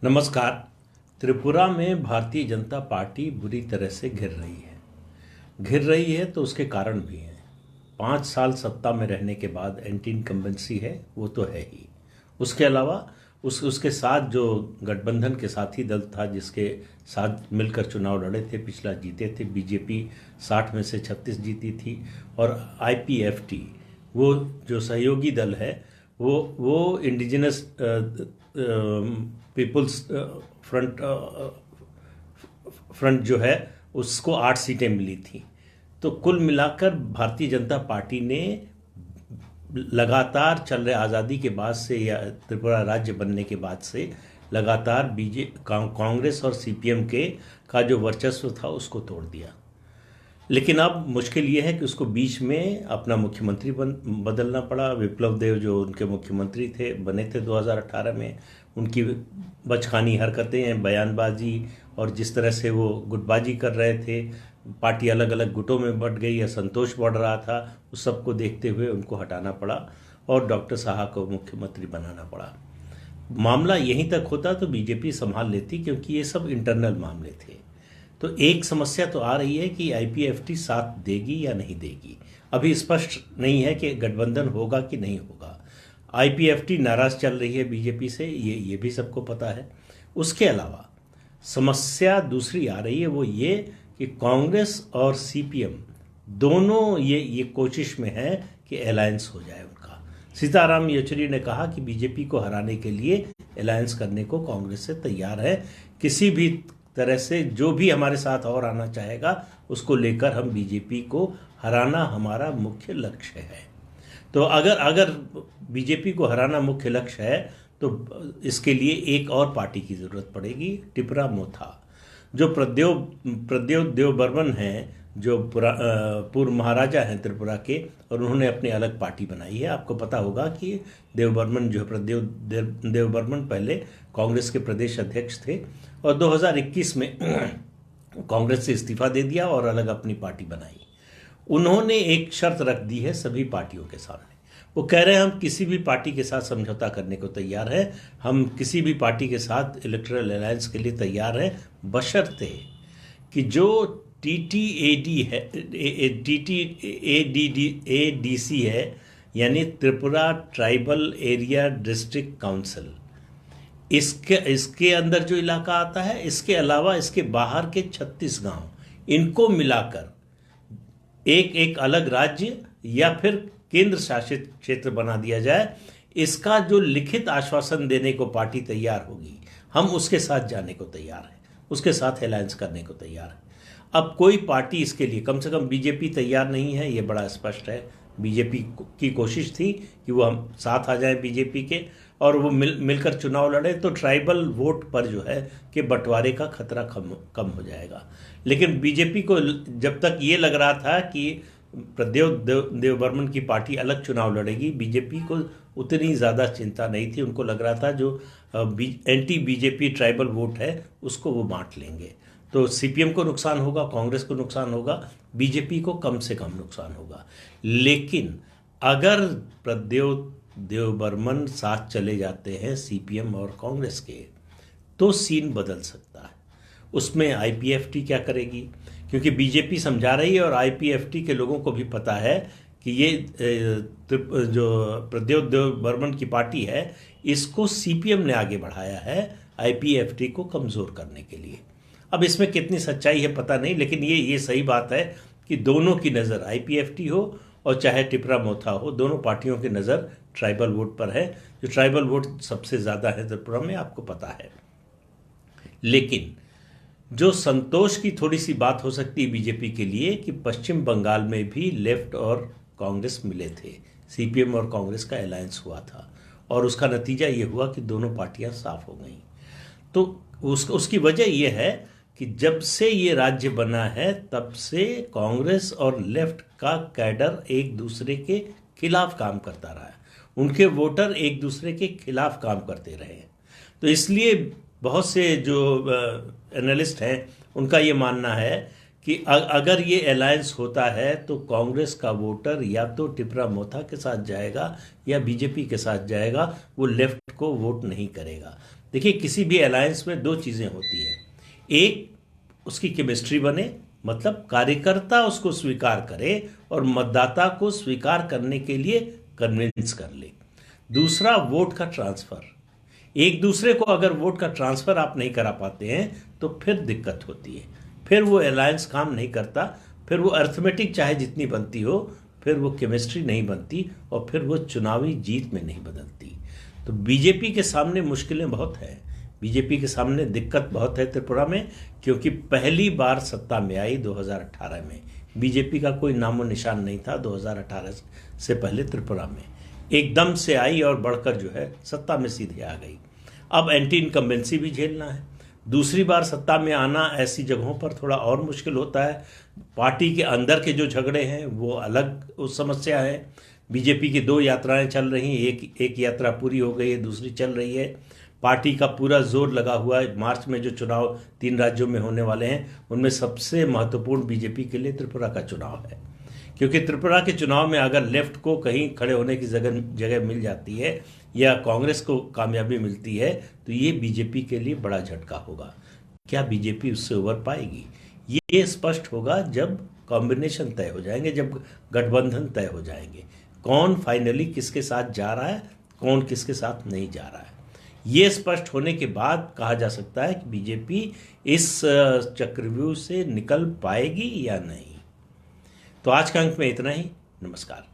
नमस्कार। त्रिपुरा में भारतीय जनता पार्टी बुरी तरह से घिर रही है तो उसके कारण भी हैं। 5 साल सत्ता में रहने के बाद एंटी इनकम्बेंसी है, वो तो है ही। उसके अलावा उसके साथ जो गठबंधन के साथी दल था, जिसके साथ मिलकर चुनाव लड़े थे, पिछला जीते थे, बीजेपी 60 में से 36 जीती थी। और आईपीएफटी, वो जो सहयोगी दल है, वो इंडिजिनस पीपुल्स फ्रंट जो है, उसको 8 सीटें मिली थी। तो कुल मिलाकर भारतीय जनता पार्टी ने लगातार चल रहे आज़ादी के बाद से या त्रिपुरा राज्य बनने के बाद से लगातार कांग्रेस और सीपीएम के का जो वर्चस्व था उसको तोड़ दिया। लेकिन अब मुश्किल ये है कि उसको बीच में अपना मुख्यमंत्री बदलना पड़ा। विप्लव देव जो उनके मुख्यमंत्री बने थे 2018 में, उनकी बचकानी हरकतें, बयानबाजी और जिस तरह से वो गुटबाजी कर रहे थे, पार्टी अलग अलग गुटों में बंट गई, असंतोष बढ़ रहा था, उस सबको देखते हुए उनको हटाना पड़ा और डॉक्टर साहा को मुख्यमंत्री बनाना पड़ा। मामला यहीं तक होता तो बीजेपी संभाल लेती, क्योंकि ये सब इंटरनल मामले थे। तो एक समस्या तो आ रही है कि आईपीएफटी साथ देगी या नहीं देगी। अभी स्पष्ट नहीं है कि गठबंधन होगा कि नहीं होगा। आईपीएफटी नाराज चल रही है बीजेपी से, ये भी सबको पता है। उसके अलावा समस्या दूसरी आ रही है, वो ये कि कांग्रेस और सीपीएम दोनों ये कोशिश में है कि अलायंस हो जाए उनका। सीताराम येचुरी ने कहा कि बीजेपी को हराने के लिए अलायंस करने को कांग्रेस से तैयार है। किसी भी तरह से जो भी हमारे साथ और आना चाहेगा, उसको लेकर हम बीजेपी को हराना हमारा मुख्य लक्ष्य है। तो अगर बीजेपी को हराना मुख्य लक्ष्य है तो इसके लिए एक और पार्टी की जरूरत पड़ेगी, टिपरा मोथा। जो प्रद्योत देवबर्मन हैं, जो पूर्व महाराजा हैं त्रिपुरा के, और उन्होंने अपनी अलग पार्टी बनाई है। आपको पता होगा कि देवबर्मन जो प्रद्योत देवबर्मन पहले कांग्रेस के प्रदेश अध्यक्ष थे और 2021 में कांग्रेस से इस्तीफा दे दिया और अलग अपनी पार्टी बनाई। उन्होंने एक शर्त रख दी है सभी पार्टियों के सामने। वो कह रहे हैं हम किसी भी पार्टी के साथ समझौता करने को तैयार है, हम किसी भी पार्टी के साथ इलेक्टोरल अलायंस के लिए तैयार है, बशर्ते कि जो टीटीएडी है, टीटीएडीसी है, यानी Tripura tribal area district council, इसके अंदर जो इलाका आता है, इसके अलावा इसके बाहर के 36 गांव, इनको मिलाकर एक अलग राज्य या फिर केंद्र शासित क्षेत्र बना दिया जाए। इसका जो लिखित आश्वासन देने को पार्टी तैयार होगी, हम उसके साथ जाने को तैयार है, उसके साथ अलायंस करने को तैयार है। अब कोई पार्टी इसके लिए, कम से कम बीजेपी तैयार नहीं है, ये बड़ा स्पष्ट है। बीजेपी की कोशिश थी कि वो हम साथ आ जाएं बीजेपी के और वो मिलकर चुनाव लड़े, तो ट्राइबल वोट पर जो है कि बंटवारे का खतरा कम हो जाएगा। लेकिन बीजेपी को जब तक ये लग रहा था कि प्रद्योत देवबर्मन की पार्टी अलग चुनाव लड़ेगी, बीजेपी को उतनी ज़्यादा चिंता नहीं थी। उनको लग रहा था जो एंटी बीजेपी ट्राइबल वोट है उसको वो बांट लेंगे, तो सीपीएम को नुकसान होगा, कांग्रेस को नुकसान होगा, बीजेपी को कम से कम नुकसान होगा। लेकिन अगर प्रद्योत देवबर्मन साथ चले जाते हैं सीपीएम और कांग्रेस के, तो सीन बदल सकता है। उसमें आईपीएफटी क्या करेगी, क्योंकि बीजेपी समझा रही है और आईपीएफटी के लोगों को भी पता है कि ये जो प्रद्योत देवबर्मन की पार्टी है, इसको सीपीएम ने आगे बढ़ाया है आईपीएफटी को कमज़ोर करने के लिए। अब इसमें कितनी सच्चाई है पता नहीं, लेकिन ये सही बात है कि दोनों की नज़र, आईपीएफटी हो और चाहे टिपरा मोथा हो, दोनों पार्टियों की नज़र ट्राइबल वोट पर है। जो ट्राइबल वोट सबसे ज़्यादा है त्रिपुरा में, आपको पता है। लेकिन जो संतोष की थोड़ी सी बात हो सकती है बीजेपी के लिए कि पश्चिम बंगाल में भी लेफ्ट और कांग्रेस मिले थे, सीपीएम और कांग्रेस का अलायंस हुआ था और उसका नतीजा ये हुआ कि दोनों पार्टियां साफ हो गईं। तो उसकी वजह यह है कि जब से ये राज्य बना है तब से कांग्रेस और लेफ्ट का कैडर एक दूसरे के खिलाफ काम करता रहा है, उनके वोटर एक दूसरे के खिलाफ काम करते रहे हैं। तो इसलिए बहुत से जो एनालिस्ट हैं उनका ये मानना है कि अगर ये अलायंस होता है तो कांग्रेस का वोटर या तो टिपरा मोथा के साथ जाएगा या बीजेपी के साथ जाएगा, वो लेफ्ट को वोट नहीं करेगा। देखिए, किसी भी अलायंस में दो चीज़ें होती हैं। एक, उसकी केमिस्ट्री बने, मतलब कार्यकर्ता उसको स्वीकार करे और मतदाता को स्वीकार करने के लिए कन्विंस कर ले। दूसरा, वोट का ट्रांसफर। एक दूसरे को अगर वोट का ट्रांसफर आप नहीं करा पाते हैं तो फिर दिक्कत होती है, फिर वो अलायंस काम नहीं करता, फिर वो अर्थमेटिक चाहे जितनी बनती हो, फिर वो केमिस्ट्री नहीं बनती और फिर वो चुनावी जीत में नहीं बदलती। तो बीजेपी के सामने मुश्किलें बहुत हैं, बीजेपी के सामने दिक्कत बहुत है त्रिपुरा में, क्योंकि पहली बार सत्ता में आई 2018 में। बीजेपी का कोई नामो निशान नहीं था 2018 से पहले त्रिपुरा में, एकदम से आई और बढ़कर जो है सत्ता में सीधे आ गई। अब एंटी इनकम्बेंसी भी झेलना है। दूसरी बार सत्ता में आना ऐसी जगहों पर थोड़ा और मुश्किल होता है। पार्टी के अंदर के जो झगड़े हैं वो अलग उस समस्या है। बीजेपी की दो यात्राएं चल रही हैं, एक यात्रा पूरी हो गई है, दूसरी चल रही है। पार्टी का पूरा जोर लगा हुआ है। मार्च में जो चुनाव 3 राज्यों में होने वाले हैं उनमें सबसे महत्वपूर्ण बीजेपी के लिए त्रिपुरा का चुनाव है, क्योंकि त्रिपुरा के चुनाव में अगर लेफ्ट को कहीं खड़े होने की जगह मिल जाती है या कांग्रेस को कामयाबी मिलती है तो ये बीजेपी के लिए बड़ा झटका होगा। क्या बीजेपी उससे उबर पाएगी? ये स्पष्ट होगा जब कॉम्बिनेशन तय हो जाएंगे, जब गठबंधन तय हो जाएंगे, कौन फाइनली किसके साथ जा रहा है, कौन किसके साथ नहीं जा रहा है। ये स्पष्ट होने के बाद कहा जा सकता है कि बीजेपी इस चक्रव्यूह से निकल पाएगी या नहीं। तो आज के अंक में इतना ही। नमस्कार।